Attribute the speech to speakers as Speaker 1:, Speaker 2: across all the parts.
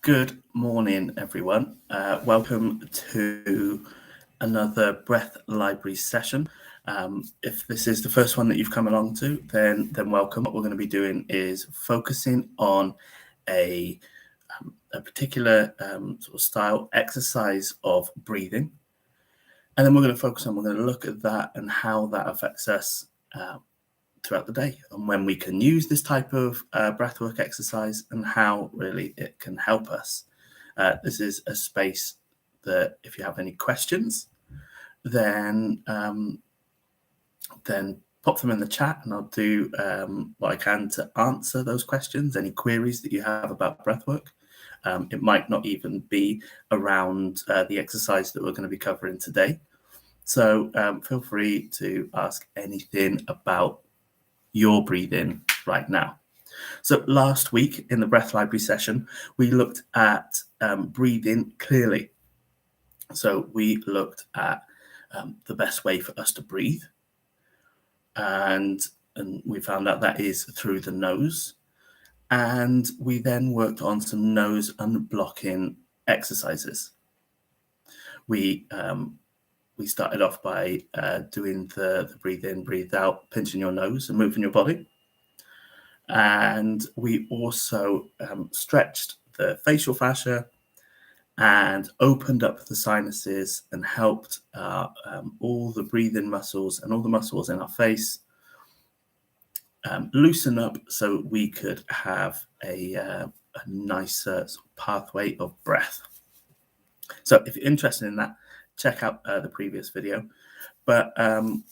Speaker 1: Good morning, everyone. Welcome to another Breath Library session. If this is the first one that you've come along to, then welcome. What we're going to be doing is focusing on a particular sort of style exercise of breathing, and then we're going to look at that and how that affects us throughout the day, and when we can use this type of breathwork exercise and how really it can help us. This is a space that if you have any questions, then pop them in the chat and I'll do what I can to answer those questions, any queries that you have about breathwork. It might not even be around the exercise that we're going to be covering today. So feel free to ask anything about your breathing right now. So last week in the Breath Library session, we looked at breathing clearly. So we looked at the best way for us to breathe. And we found out that is through the nose. And we then worked on some nose unblocking exercises. We started off by doing the breathe in, breathe out, pinching your nose and moving your body. And we also stretched the facial fascia and opened up the sinuses and helped all the breathing muscles and all the muscles in our face loosen up so we could have a nicer sort of pathway of breath. So if you're interested in that, check out the previous video. But and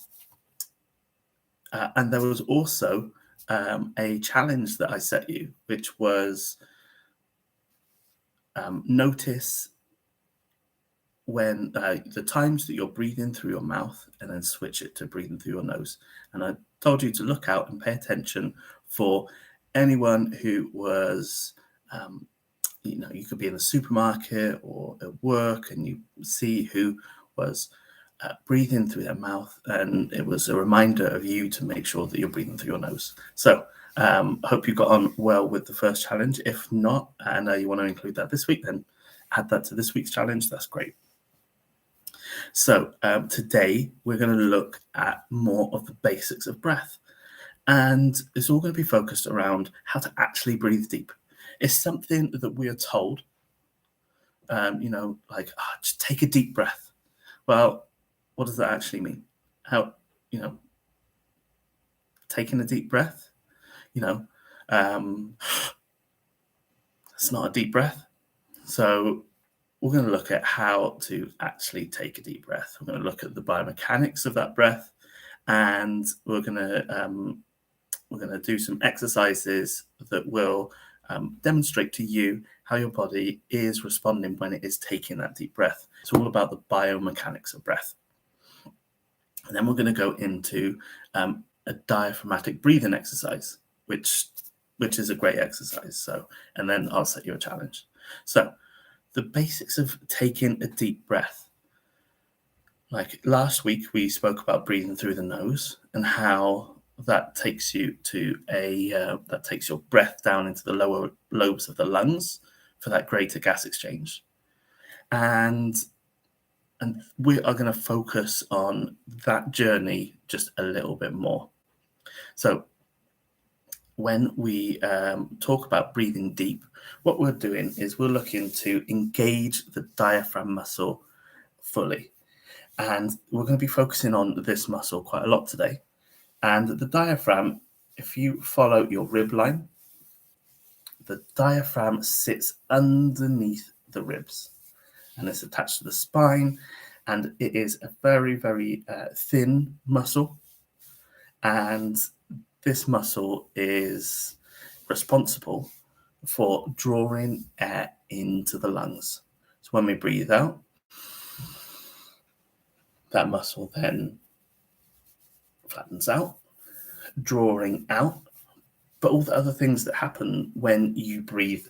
Speaker 1: there was also a challenge that I set you, which was notice when the times that you're breathing through your mouth and then switch it to breathing through your nose. And I told you to look out and pay attention for anyone who was, you could be in the supermarket or at work and you see who was breathing through their mouth, and it was a reminder of you to make sure that you're breathing through your nose. So I hope you got on well with the first challenge. If not, and you want to include that this week, then add that to this week's challenge. That's great. So today we're going to look at more of the basics of breath, and it's all going to be focused around how to actually breathe deep. It's something that we are told, just take a deep breath. Well, what does that actually mean? How, taking a deep breath, it's not a deep breath. So we're going to look at how to actually take a deep breath. We're going to look at the biomechanics of that breath, and we're going to do some exercises that will demonstrate to you how your body is responding when it is taking that deep breath. It's all about the biomechanics of breath. And then we're going to go into a diaphragmatic breathing exercise, which is a great exercise. So, and then I'll set you a challenge. So the basics of taking a deep breath. Like last week, we spoke about breathing through the nose and how that takes you to that takes your breath down into the lower lobes of the lungs for that greater gas exchange. And we are going to focus on that journey just a little bit more. So when we talk about breathing deep, what we're doing is we're looking to engage the diaphragm muscle fully. And we're going to be focusing on this muscle quite a lot today. And the diaphragm, if you follow your rib line, the diaphragm sits underneath the ribs and it's attached to the spine. And it is a very, very thin muscle. And this muscle is responsible for drawing air into the lungs. So when we breathe out, that muscle then flattens out, drawing out. But all the other things that happen when you breathe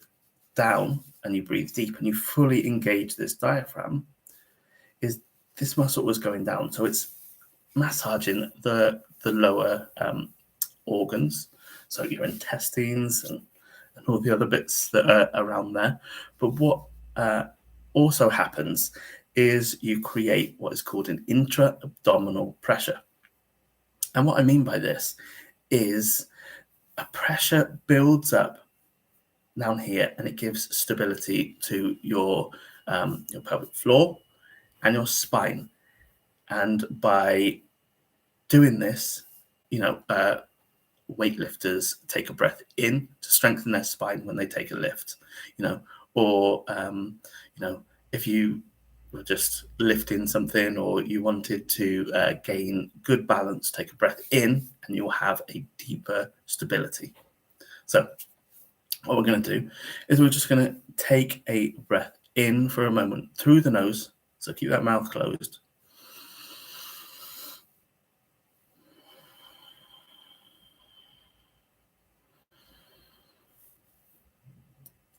Speaker 1: down and you breathe deep and you fully engage this diaphragm is this muscle was going down. So it's massaging the lower organs, so your intestines and all the other bits that are around there. But what also happens is you create what is called an intra-abdominal pressure. And what I mean by this is a pressure builds up down here, and it gives stability to your pelvic floor and your spine. And by doing this, weightlifters take a breath in to strengthen their spine when they take a lift, or if you were just lifting something or you wanted to gain good balance, take a breath in and you'll have a deeper stability. So what we're going to do is we're just going to take a breath in for a moment through the nose. So keep that mouth closed.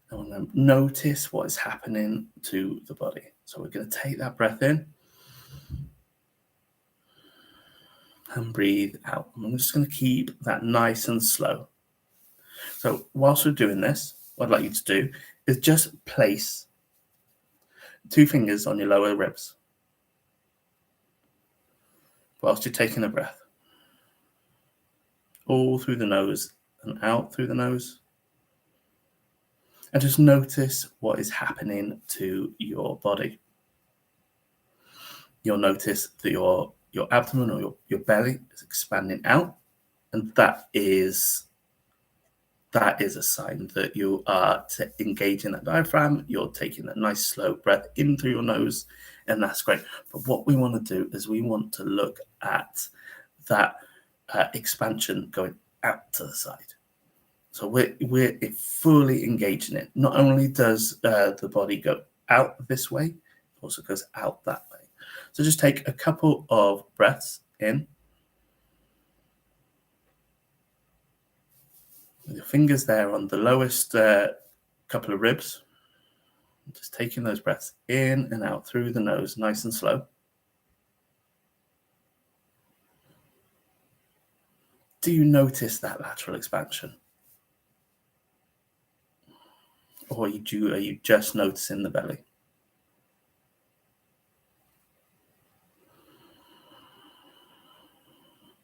Speaker 1: And notice what is happening to the body. So we're going to take that breath in and breathe out. And I'm just going to keep that nice and slow. So whilst we're doing this, what I'd like you to do is just place 2 fingers on your lower ribs whilst you're taking a breath. All through the nose and out through the nose. And just notice what is happening to your body. You'll notice that your abdomen or your belly is expanding out, and that is a sign that you are engaging that diaphragm. You're taking that nice slow breath in through your nose, and that's great. But what we want to do is we want to look at that expansion going out to the side. So we're fully engaging it. Not only does the body go out this way, it also goes out that way. So just take a couple of breaths in. With your fingers there on the lowest couple of ribs. Just taking those breaths in and out through the nose, nice and slow. Do you notice that lateral expansion? Or are you just noticing the belly?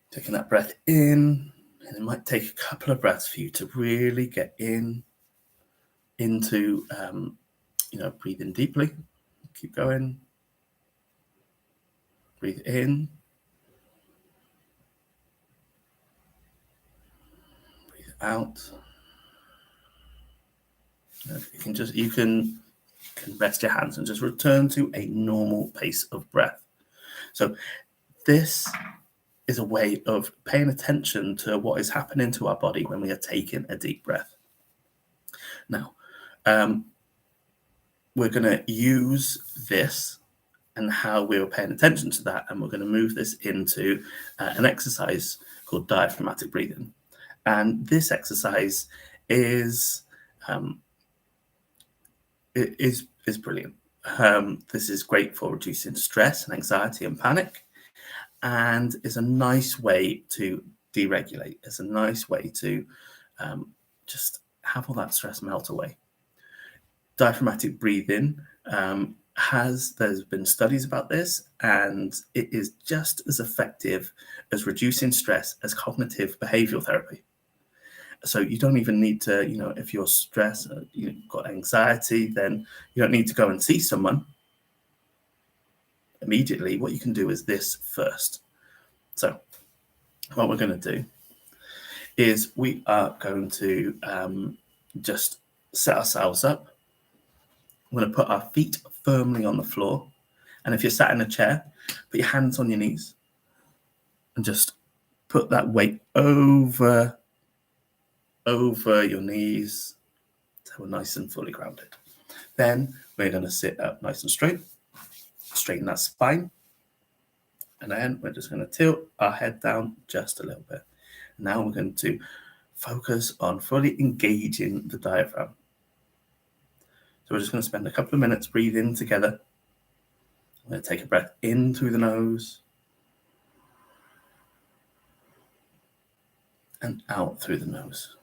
Speaker 1: Taking that breath in, and it might take a couple of breaths for you to really get into, breathing deeply. Keep going. Breathe in. Breathe out. You can rest your hands and just return to a normal pace of breath. So this is a way of paying attention to what is happening to our body when we are taking a deep breath. Now, we're going to use this and how we were paying attention to that, and we're going to move this into an exercise called diaphragmatic breathing. And this exercise is brilliant. This is great for reducing stress and anxiety and panic, and is a nice way to deregulate. It's a nice way to just have all that stress melt away. Diaphragmatic breathing there's been studies about this, and it is just as effective as reducing stress as cognitive behavioral therapy. So you don't even need to, if you're stressed, you've got anxiety, then you don't need to go and see someone immediately. What you can do is this first. So what we're going to do is we are going to just set ourselves up. We're going to put our feet firmly on the floor. And if you're sat in a chair, put your hands on your knees and just put that weight over your knees so we're nice and fully grounded. Then we're going to sit up nice and straight, straighten that spine. And then we're just going to tilt our head down just a little bit. Now we're going to focus on fully engaging the diaphragm. So we're just going to spend a couple of minutes breathing together. I'm going to take a breath in through the nose and out through the nose.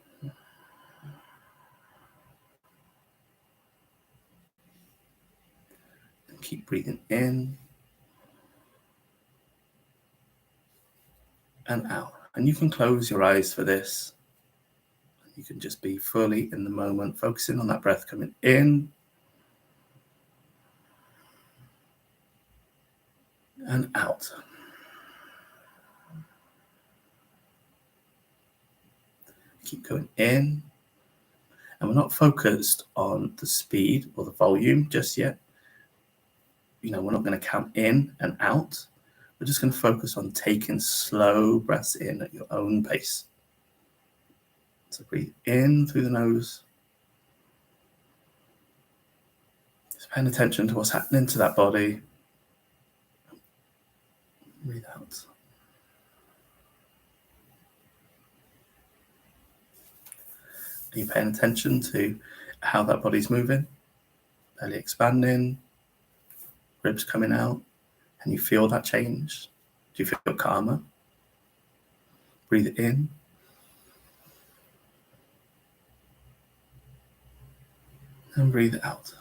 Speaker 1: Keep breathing in and out. And you can close your eyes for this. You can just be fully in the moment, focusing on that breath coming in and out. Keep going in. And we're not focused on the speed or the volume just yet. We're not going to count in and out. We're just going to focus on taking slow breaths in at your own pace. So breathe in through the nose. Just paying attention to what's happening to that body. Breathe out. Are you paying attention to how that body's moving? Belly expanding, ribs coming out. Can you feel that change? Do you feel calmer? Breathe in. And breathe out.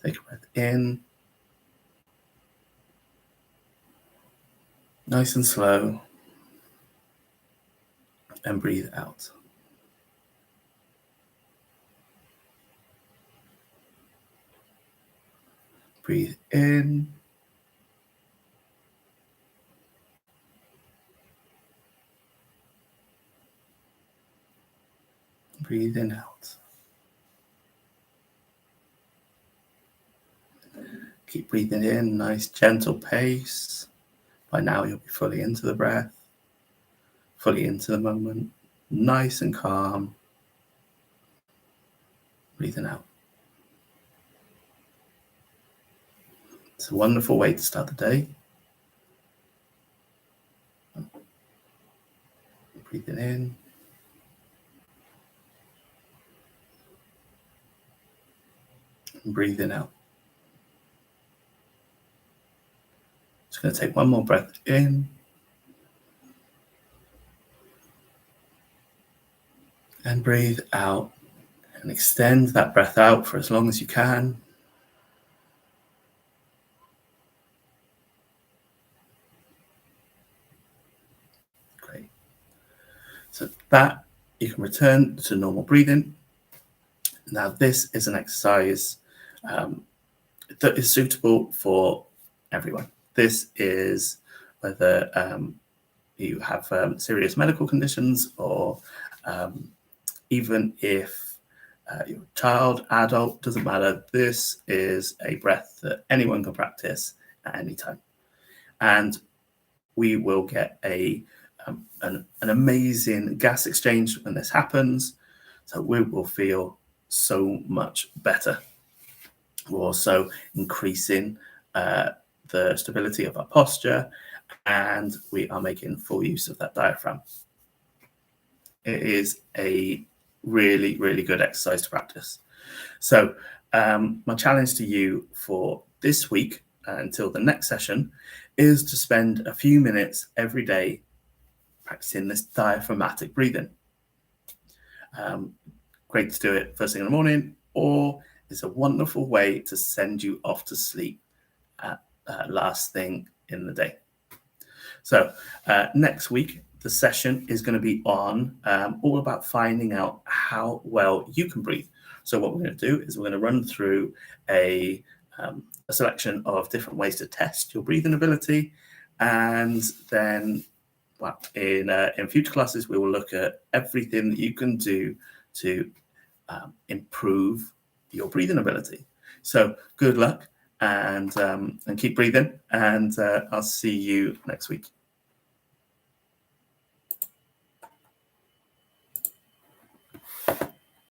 Speaker 1: Take a breath in. Nice and slow. And breathe out. Breathe in. Breathe in out. Keep breathing in, nice gentle pace. By now you'll be fully into the breath, fully into the moment, nice and calm. Breathing out. It's a wonderful way to start the day. Breathing in. And breathing out. Just going to take one more breath in. And breathe out. And extend that breath out for as long as you can. Great. So that you can return to normal breathing. Now this is an exercise that is suitable for everyone. This is whether you have serious medical conditions or even if you're a child, adult, doesn't matter. This is a breath that anyone can practice at any time. And we will get an amazing gas exchange when this happens. So we will feel so much better. We're also increasing the stability of our posture, and we are making full use of that diaphragm. It is a really, really good exercise to practice. So my challenge to you for this week until the next session is to spend a few minutes every day practicing this diaphragmatic breathing. Great to do it first thing in the morning, or it's a wonderful way to send you off to sleep at last thing in the day. So next week, the session is going to be on all about finding out how well you can breathe. So what we're going to do is we're going to run through a selection of different ways to test your breathing ability. And then in future classes, we will look at everything that you can do to improve your breathing ability. So good luck and keep breathing, and I'll see you next week.